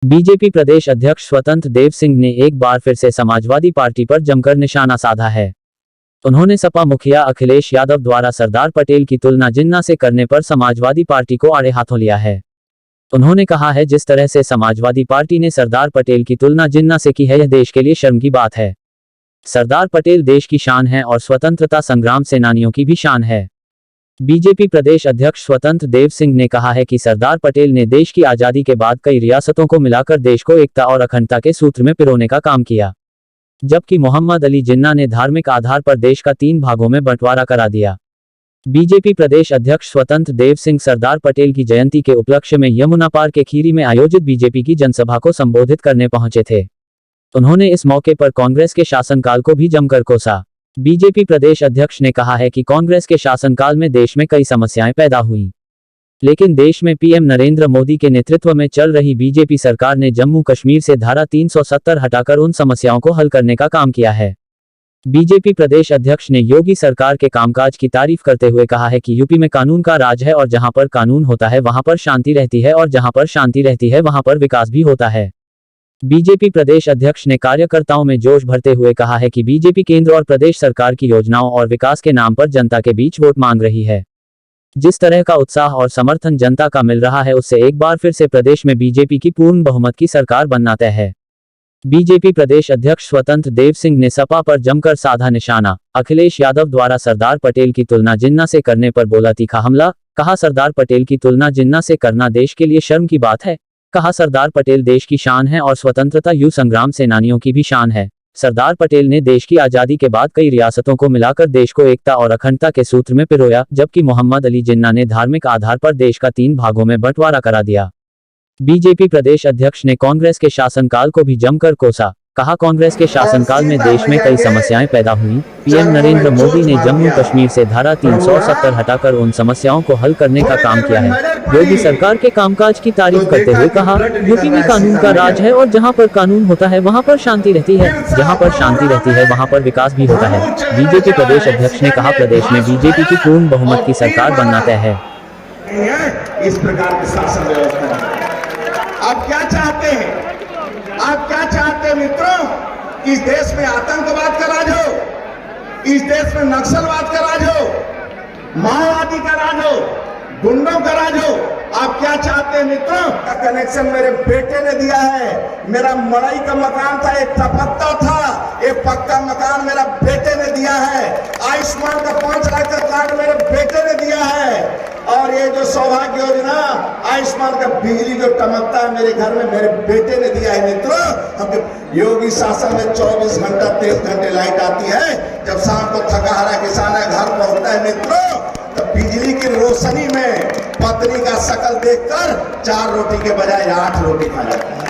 BJP प्रदेश अध्यक्ष स्वतंत्र देव सिंह ने एक बार फिर से समाजवादी पार्टी पर जमकर निशाना साधा है। उन्होंने सपा मुखिया अखिलेश यादव द्वारा सरदार पटेल की तुलना जिन्ना से करने पर समाजवादी पार्टी को आड़े हाथों लिया है। उन्होंने कहा है, जिस तरह से समाजवादी पार्टी ने सरदार पटेल की तुलना जिन्ना से की है, यह देश के लिए शर्म की बात है। सरदार पटेल देश की शान है और स्वतंत्रता संग्राम सेनानियों की भी शान है। बीजेपी प्रदेश अध्यक्ष स्वतंत्र देव सिंह ने कहा है कि सरदार पटेल ने देश की आजादी के बाद कई रियासतों को मिलाकर देश को एकता और अखंडता के सूत्र में पिरोने का काम किया, जबकि मोहम्मद अली जिन्ना ने धार्मिक आधार पर देश का 3 भागों में बंटवारा करा दिया। बीजेपी प्रदेश अध्यक्ष स्वतंत्र देव सिंह सरदार पटेल की जयंती के उपलक्ष्य में यमुना पार के खीरी में आयोजित बीजेपी की जनसभा को संबोधित करने पहुंचे थे। उन्होंने इस मौके पर कांग्रेस के शासनकाल को भी जमकर कोसा। बीजेपी प्रदेश अध्यक्ष ने कहा है कि कांग्रेस के शासनकाल में देश में कई समस्याएं पैदा हुई, लेकिन देश में पीएम नरेंद्र मोदी के नेतृत्व में चल रही बीजेपी सरकार ने जम्मू कश्मीर से धारा 370 हटाकर उन समस्याओं को हल करने का काम किया है। बीजेपी प्रदेश अध्यक्ष ने योगी सरकार के कामकाज की तारीफ करते हुए कहा है कि यूपी में कानून का राज है और जहां पर कानून होता है वहां पर शांति रहती है, और जहां पर शांति रहती है वहां पर विकास भी होता है। बीजेपी प्रदेश अध्यक्ष ने कार्यकर्ताओं में जोश भरते हुए कहा है कि बीजेपी केंद्र और प्रदेश सरकार की योजनाओं और विकास के नाम पर जनता के बीच वोट मांग रही है। जिस तरह का उत्साह और समर्थन जनता का मिल रहा है, उससे एक बार फिर से प्रदेश में बीजेपी की पूर्ण बहुमत की सरकार बनना तय है। बीजेपी प्रदेश अध्यक्ष स्वतंत्र देव सिंह ने सपा पर जमकर साधा निशाना। अखिलेश यादव द्वारा सरदार पटेल की तुलना जिन्ना से करने पर बोला तीखा हमला। कहा, सरदार पटेल की तुलना जिन्ना से करना देश के लिए शर्म की बात है। कहा, सरदार पटेल देश की शान है और स्वतंत्रता युद्ध संग्राम सेनानियों की भी शान है। सरदार पटेल ने देश की आजादी के बाद कई रियासतों को मिलाकर देश को एकता और अखंडता के सूत्र में पिरोया, जबकि मोहम्मद अली जिन्ना ने धार्मिक आधार पर देश का 3 भागों में बंटवारा करा दिया। बीजेपी प्रदेश अध्यक्ष ने कांग्रेस के शासनकाल को भी जमकर कोसा। कहा, कांग्रेस के शासनकाल में देश में कई समस्याएं पैदा हुई। पीएम नरेंद्र मोदी ने जम्मू कश्मीर से धारा 370 हटाकर उन समस्याओं को हल करने का काम किया है। योगी सरकार के कामकाज की तारीफ करते हुए कहा, यूपी में कानून का राज है और जहां पर कानून होता है वहां पर शांति रहती है, जहां पर शांति रहती है वहां पर विकास भी होता है। बीजेपी प्रदेश अध्यक्ष ने कहा, प्रदेश में बीजेपी की पूर्ण बहुमत की सरकार बनना तय है। इस प्रकार की शासन व्यवस्था आप क्या चाहते हैं? आप क्या चाहते हैं मित्रों? इस देश में आतंकवाद का राज हो, इस देश में नक्सलवाद का राज हो, माओवादी का राज हो, गुंडों का राज हो। आप क्या चाहते हैं मित्रों? का कनेक्शन मेरे बेटे ने दिया है। मेरा मड़ई का मकान था, एक टपत्ता था, एक पक्का मकान मेरा बेटे ने दिया है। आयुष्मान का 5 लाख का कार्ड मेरे बेटे ने दिया है। और ये जो सौभाग्य योजना, आयुष्मान का बिजली जो टमकता है मेरे घर में, मेरे बेटे ने दिया है। मित्रों, हम योगी शासन में 24 घंटा 23 घंटे लाइट आती है। जब शाम को थका हारा किसान घर पहुंचता है मित्रों, तो बिजली की रोशनी में पत्नी का शकल देखकर 4 रोटी के बजाय 8 रोटी खा जाता है।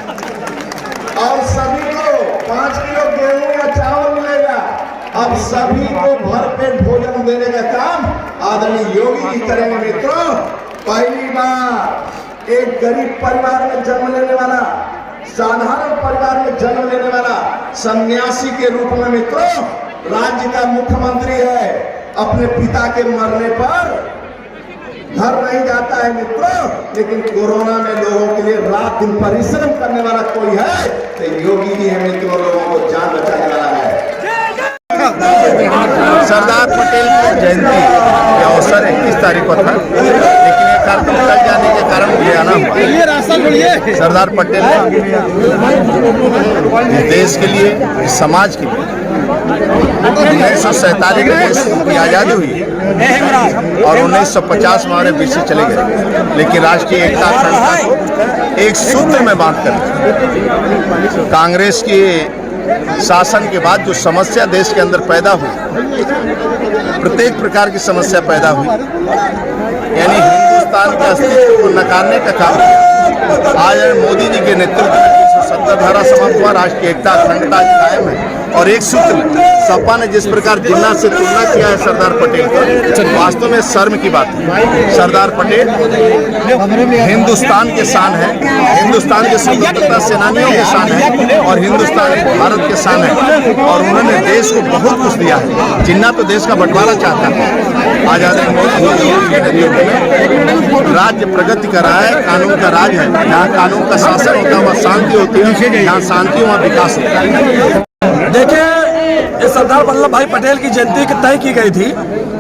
और सभी को 5 किलो गेहूं या चावल मिलेगा। अब सभी को भरपेट भोजन देने का काम आदरणीय योगी जी करेंगे। मित्रों, पहली बार एक गरीब परिवार में जन्म लेने वाला, साधारण परिवार में जन्म लेने वाला सन्यासी के रूप में मित्रों राज्य का मुख्यमंत्री है। अपने पिता के मरने पर घर नहीं जाता है मित्रों, लेकिन कोरोना में लोगों के लिए रात दिन परिश्रम करने वाला कोई है तो योगी जी है मित्रों, लोगों को जान बचाने वाला है। सरदार पटेल की जयंती के अवसर 21 तारीख को था, लेकिन ये कार्यक्रम टल जाने के कारण मुझे आना हुआ। सरदार पटेल ने देश के लिए, इस समाज के लिए 1947 में देश की आज़ादी हुई और 1950 में हमारे बीच से चले गए, लेकिन राष्ट्रीय एकता अखंडता को एक सूत्र में बांधकर कांग्रेस के शासन के बाद जो समस्या देश के अंदर पैदा हुई, प्रत्येक प्रकार की समस्या पैदा हुई, यानी हिंदुस्तान के अस्तित्व को नकारने का काम किया। आज मोदी जी के नेतृत्व में 370 धारा समाप्त हुआ, राष्ट्रीय एकता अखंडता कायम है। और एक सूत्र में सपा ने जिस प्रकार जिन्ना से तुलना किया है सरदार पटेल का, वास्तव में शर्म की बात है। सरदार पटेल हिंदुस्तान के शान है, हिंदुस्तान के स्वतंत्रता सेनानियों के शान है और हिंदुस्तान भारत के शान है और उन्होंने देश को बहुत कुछ दिया है। जिन्ना तो देश का बंटवारा चाहता है। आजादी में राज्य प्रगति कर रहा है, कानून का राज है, जहाँ कानून का शासन होता है वहाँ शांति होती है, जहाँ शांति वहाँ विकास होता है। देखिए, ये सरदार वल्लभ भाई पटेल की जयंती तय की गई थी,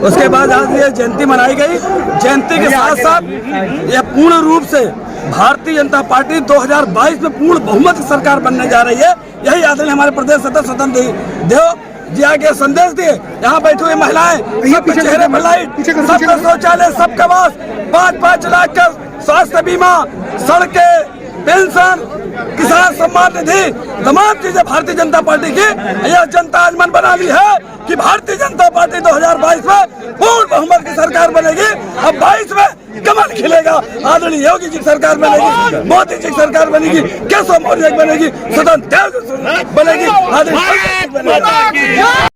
उसके बाद आज ये जयंती मनाई गई। जयंती के साथ साथ ये पूर्ण रूप से भारतीय जनता पार्टी 2022 में पूर्ण बहुमत की सरकार बनने जा रही है। यही आदरणीय हमारे प्रदेश सदस्य स्वतंत्र देव जी आगे संदेश दिए। यहाँ बैठे हुए महिलाएं, सबके चेहरे पर लाइट, सबका शौचालय, सबका वास, 5-5 लाख का स्वास्थ्य बीमा, सड़कें, पेंशन, किसान सम्मान निधि, तमाम चीजें भारतीय जनता पार्टी की यह जनता आज मन बना ली है कि भारतीय जनता पार्टी 2022 में पूर्ण बहुमत की सरकार बनेगी। अब 22 में कमल खिलेगा। आदरणीय योगी जी की सरकार बनेगी, मोदी जी की सरकार बनेगी, केशव मौर्य बनेगी, स्वतंत्र देव बनेगी, आदरणीय